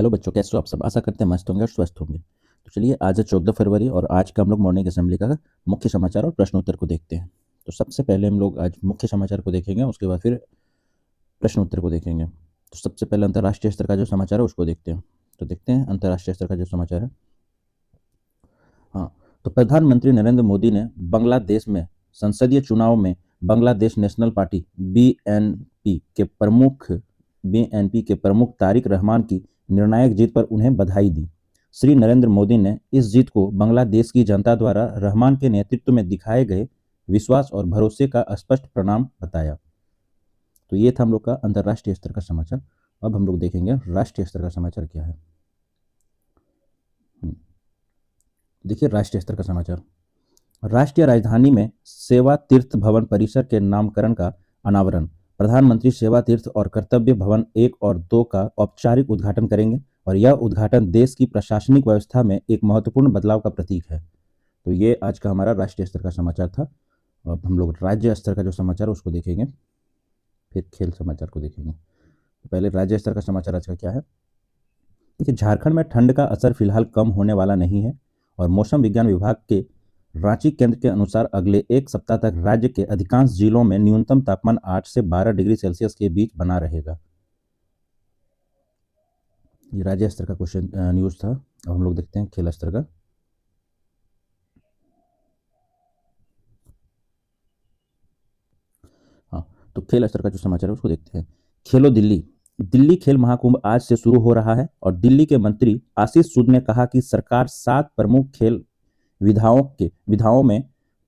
Hello बच्चों, कैसे हो आप सब। आशा करते हैं मस्त होंगे और स्वस्थ होंगे। तो चलिए, आज है 14 फरवरी और आज का हम लोग मॉर्निंग असेंबली का मुख्य समाचार और प्रश्नोत्तर को देखते हैं। तो सबसे पहले हम लोग आज मुख्य समाचार को देखेंगे, उसके बाद फिर प्रश्नोत्तर को देखेंगे। तो सबसे पहले अंतर्राष्ट्रीय स्तर का जो समाचार है उसको देखते हैं। तो देखते हैं अंतर्राष्ट्रीय स्तर का जो समाचार है। हाँ, तो प्रधानमंत्री नरेंद्र मोदी ने बांग्लादेश में संसदीय चुनाव में बांग्लादेश नेशनल पार्टी बीएनपी के प्रमुख तारिक रहमान की निर्णायक जीत पर उन्हें बधाई दी। श्री नरेंद्र मोदी ने इस जीत को बांग्लादेश की जनता द्वारा रहमान के नेतृत्व में दिखाए गए विश्वास और भरोसे का स्पष्ट परिणाम बताया। तो ये था हम लोग का अंतर्राष्ट्रीय स्तर का समाचार। अब हम लोग देखेंगे राष्ट्रीय स्तर का समाचार क्या है। देखिए, राष्ट्रीय स्तर का समाचार। राष्ट्रीय राजधानी में सेवा तीर्थ भवन परिसर के नामकरण का अनावरण। प्रधानमंत्री सेवा तीर्थ और कर्तव्य भवन 1 और 2 का औपचारिक उद्घाटन करेंगे और यह उद्घाटन देश की प्रशासनिक व्यवस्था में एक महत्वपूर्ण बदलाव का प्रतीक है। तो ये आज का हमारा राष्ट्रीय स्तर का समाचार था। अब हम लोग राज्य स्तर का जो समाचार है उसको देखेंगे, फिर खेल समाचार को देखेंगे। तो पहले राज्य स्तर का समाचार आज का क्या है। देखिए, झारखंड में ठंड का असर फिलहाल कम होने वाला नहीं है और मौसम विज्ञान विभाग के रांची केंद्र के अनुसार अगले एक सप्ताह तक राज्य के अधिकांश जिलों में न्यूनतम तापमान 8 से 12 डिग्री सेल्सियस के बीच बना रहेगा। ये राज्य स्तर का क्वेश्चन न्यूज था। अब हम लोग देखते हैं खेल स्तर का। हाँ, तो खेल स्तर का जो समाचार है उसको देखते हैं। खेलो दिल्ली। दिल्ली खेल महाकुंभ आज से शुरू हो रहा है और दिल्ली के मंत्री आशीष सूद ने कहा कि सरकार 7 प्रमुख खेल विधाओं में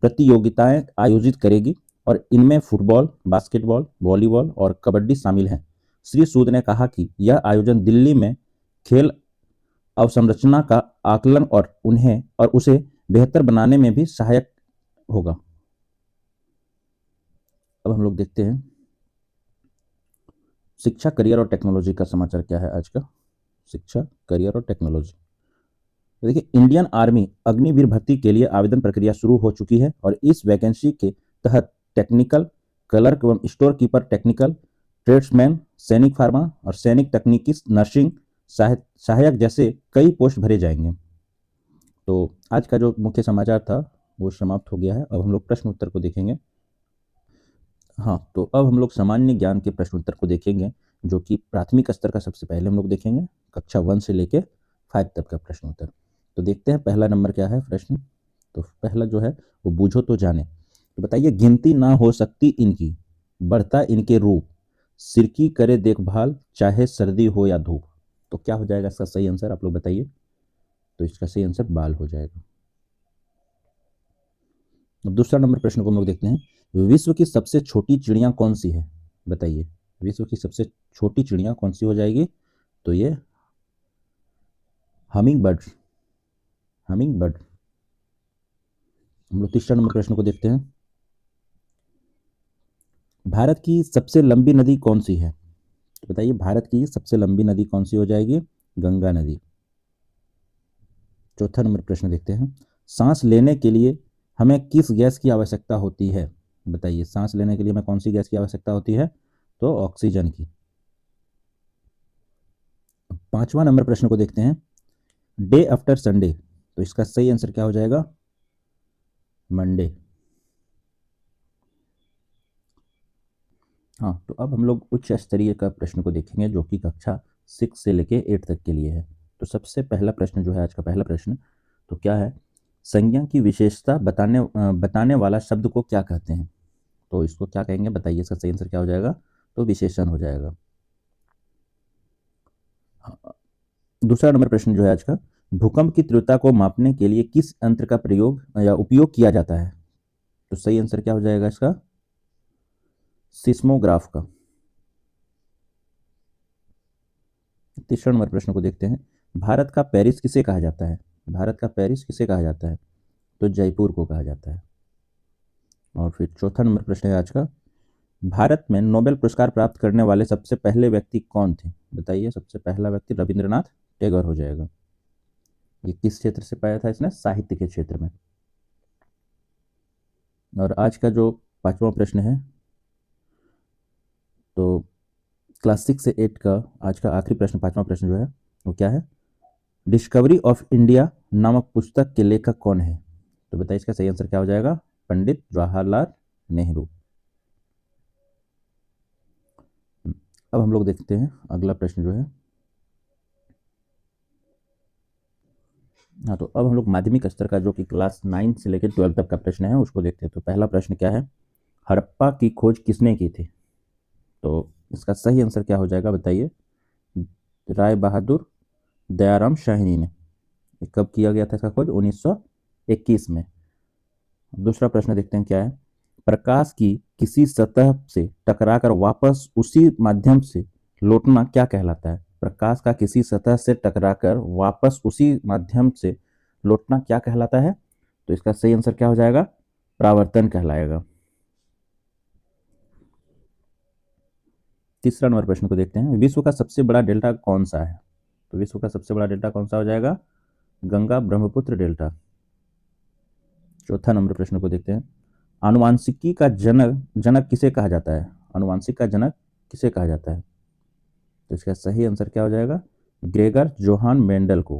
प्रतियोगिताएं आयोजित करेगी और इनमें फुटबॉल, बास्केटबॉल, वॉलीबॉल और कबड्डी शामिल हैं। श्री सूद ने कहा कि यह आयोजन दिल्ली में खेल अवसंरचना का आकलन और उसे बेहतर बनाने में भी सहायक होगा। अब हम लोग देखते हैं शिक्षा, करियर और टेक्नोलॉजी का समाचार क्या है आज का। शिक्षा, करियर और टेक्नोलॉजी। देखिए, इंडियन आर्मी अग्निवीर भर्ती के लिए आवेदन प्रक्रिया शुरू हो चुकी है और इस वैकेंसी के तहत टेक्निकल क्लर्क एवं स्टोर कीपर, टेक्निकल ट्रेड्समैन, सैनिक फार्मा और सैनिक तकनीकी नर्सिंग सहायक जैसे कई पोस्ट भरे जाएंगे। तो आज का जो मुख्य समाचार था वो समाप्त हो गया है। अब हम लोग प्रश्न उत्तर को देखेंगे। हाँ, तो अब हम लोग सामान्य ज्ञान के प्रश्न उत्तर को देखेंगे, जो कि प्राथमिक स्तर का सबसे पहले हम लोग देखेंगे, कक्षा 1 से लेके 5 तक का प्रश्न उत्तर। तो देखते हैं पहला नंबर क्या है प्रश्न। तो पहला जो है वो बूझो तो जाने। तो बताइए, गिनती ना हो सकती इनकी, बढ़ता इनके रूप, सिर की करे देखभाल चाहे सर्दी हो या धूप। तो क्या हो जाएगा इसका सही आंसर, आप लोग बताइए। तो इसका सही आंसर बाल हो जाएगा। अब दूसरा नंबर प्रश्न को हम लोग देखते हैं। विश्व की सबसे छोटी चिड़िया कौन सी है, बताइए। विश्व की सबसे छोटी चिड़िया कौन सी हो जाएगी। तो ये हमिंग बर्ड। हम लोग तीसरा नंबर प्रश्न को देखते हैं। भारत की सबसे लंबी नदी कौन सी है, तो बताइए भारत की सबसे लंबी नदी कौन सी हो जाएगी। गंगा नदी। चौथा नंबर प्रश्न देखते हैं। सांस लेने के लिए हमें किस गैस की आवश्यकता होती है, बताइए। सांस लेने के लिए हमें कौन सी गैस की आवश्यकता होती है। तो ऑक्सीजन की। पांचवा नंबर प्रश्न को देखते हैं। डे आफ्टर संडे, तो इसका सही आंसर क्या हो जाएगा। मंडे। हाँ, तो अब हम लोग उच्च स्तरीय का प्रश्न को देखेंगे, जो कि कक्षा 6 से लेके 8 तक के लिए है। तो सबसे पहला प्रश्न जो है आज का पहला प्रश्न, तो क्या है, संज्ञा की विशेषता बताने वाला शब्द को क्या कहते हैं। तो इसको क्या कहेंगे, बताइए। इसका सही आंसर क्या हो जाएगा। तो विशेषण हो जाएगा। दूसरा नंबर प्रश्न जो है आज का, भूकंप की तीव्रता को मापने के लिए किस यंत्र का प्रयोग या उपयोग किया जाता है। तो सही आंसर क्या हो जाएगा इसका। सिस्मोग्राफ का। तीसरा नंबर प्रश्न को देखते हैं। भारत का पेरिस किसे कहा जाता है। भारत का पेरिस किसे कहा जाता है। तो जयपुर को कहा जाता है। और फिर चौथा नंबर प्रश्न है आज का, भारत में नोबेल पुरस्कार प्राप्त करने वाले सबसे पहले व्यक्ति कौन थे, बताइए। सबसे पहला व्यक्ति रविंद्रनाथ टैगोर हो जाएगा। ये किस क्षेत्र से पाया था इसने, साहित्य के क्षेत्र में। और आज का जो पांचवा प्रश्न है, तो क्लास 6 से 8 का आज का आखिरी प्रश्न, पांचवा प्रश्न जो है, वो क्या है? डिस्कवरी ऑफ इंडिया नामक पुस्तक के लेखक कौन है? तो बताइए इसका सही आंसर क्या हो जाएगा? पंडित जवाहरलाल नेहरू। अब हम लोग देखते हैं अगला प्रश्न जो है। हाँ, तो अब हम लोग माध्यमिक स्तर का जो कि क्लास 9 से लेकर 12 तक का प्रश्न है उसको देखते हैं। तो पहला प्रश्न क्या है? हड़प्पा की खोज किसने की थी? तो इसका सही आंसर क्या हो जाएगा बताइए? राय बहादुर दयाराम शाहिनी ने। कब किया गया था इसका खोज? 1921 में। दूसरा प्रश्न देखते हैं क्या है? प्रकाश की किसी सतह से टकराकर वापस उसी माध्यम से लौटना क्या कहलाता है? प्रकाश का किसी सतह से टकराकर वापस उसी माध्यम से लौटना क्या कहलाता है? तो इसका सही आंसर क्या हो जाएगा? परावर्तन कहलाएगा। तीसरा नंबर प्रश्न को देखते हैं। विश्व का सबसे बड़ा डेल्टा कौन सा है? तो विश्व का सबसे बड़ा डेल्टा कौन सा हो जाएगा? गंगा ब्रह्मपुत्र डेल्टा। चौथा नंबर प्रश्न को देखते हैं। आनुवांशिकी का जनक जनक किसे कहा जाता है? आनुवांशिक का जनक किसे कहा जाता है? तो इसका सही आंसर क्या हो जाएगा? ग्रेगर जोहान मेंडल को।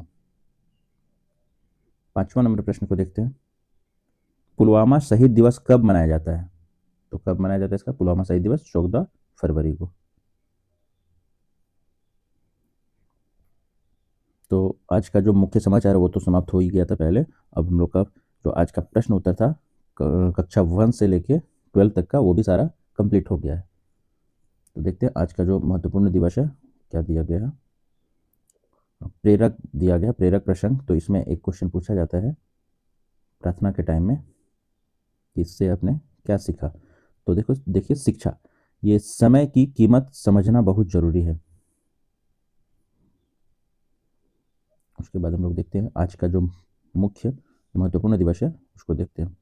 पांचवा नंबर प्रश्न को देखते हैं। पुलवामा शहीद दिवस कब मनाया जाता है? तो कब मनाया जाता है इसका पुलवामा शहीद दिवस? 14 फरवरी को। तो आज का जो मुख्य समाचार है वो तो समाप्त हो ही गया था पहले। अब हम लोग का जो आज का प्रश्न उत्तर था कक्षा 1 से लेके 12 तक का, वो भी सारा कंप्लीट हो गया है। तो देखते हैं आज का जो महत्वपूर्ण दिवस है क्या दिया गया है। प्रेरक दिया गया, प्रेरक प्रसंग। तो इसमें एक क्वेश्चन पूछा जाता है प्रार्थना के टाइम में कि इससे आपने क्या सीखा। तो देखिए शिक्षा, ये समय की कीमत समझना बहुत जरूरी है। उसके बाद हम लोग देखते हैं आज का जो मुख्य महत्वपूर्ण दिवस है उसको देखते हैं,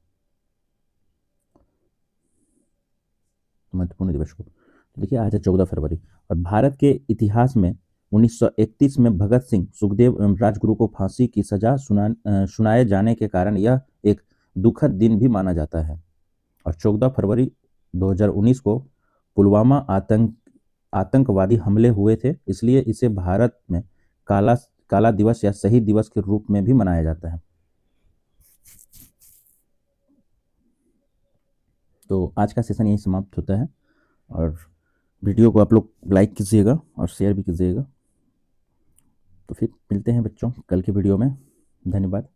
महत्वपूर्ण दिवस को। तो देखिए आज है 14 फरवरी और भारत के इतिहास में 1931 में भगत सिंह, सुखदेव एवं राजगुरु को फांसी की सजा सुनाए जाने के कारण यह एक दुखद दिन भी माना जाता है। और 14 फरवरी 2019 को पुलवामा आतंकवादी हमले हुए थे, इसलिए इसे भारत में काला काला दिवस या शहीद दिवस के रूप में भी मनाया जाता है। तो आज का सेशन यही समाप्त होता है और वीडियो को आप लोग लाइक कीजिएगा और शेयर भी कीजिएगा। तो फिर मिलते हैं बच्चों कल के वीडियो में। धन्यवाद।